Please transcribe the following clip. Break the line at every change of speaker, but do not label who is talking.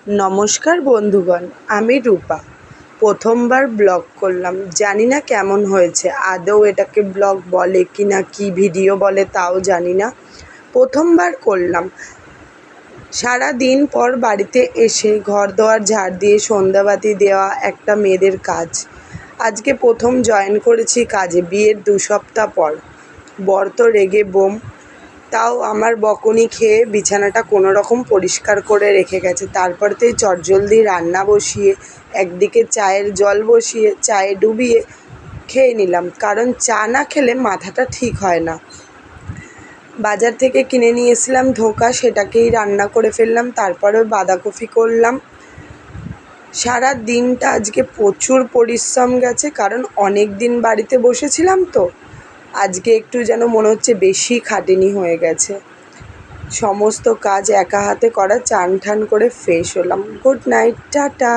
নমস্কার বন্ধুগণ, আমি রূপা। প্রথমবার ব্লগ করলাম, জানি না কেমন হয়েছে। আদৌ এটাকে ব্লগ বলে কি না, কি ভিডিও বলে তাও জানি না। প্রথমবার করলাম। সারা দিন পর বাড়িতে এসে ঘর দোয়ার ঝাড় দিয়ে সন্ধ্যাবাতি দেওয়া একটা মেয়েদের কাজ। আজকে প্রথম জয়েন করেছি কাজে, বিয়ের 2 সপ্তাহ পর। বর তো রেগে বোম, তাও আমার বকুনি খেয়ে বিছানাটা কোনো রকম পরিষ্কার করে রেখে গেছে। তারপরেতেই চটজলদি রান্না বসিয়ে একদিকে চায়ের জল বসিয়ে চায়ে ডুবিয়ে খেয়ে নিলাম, কারণ চা না খেলে মাথাটা ঠিক হয় না। বাজার থেকে কিনে নিয়েছিলাম ধোকা, সেটাকেই রান্না করে ফেললাম। তারপরে বাঁধাকপি করলাম। সারা দিনটা আজকে প্রচুর পরিশ্রম গেছে, কারণ অনেক দিন বাড়িতে বসেছিলাম তো। আজকে একটু যেন মনে হচ্ছে বেশি খাটুনি হয়ে গেছে। সমস্ত কাজ একা হাতে করা। চান ঠান করে ফ্রেশ হলাম। Good night, tata.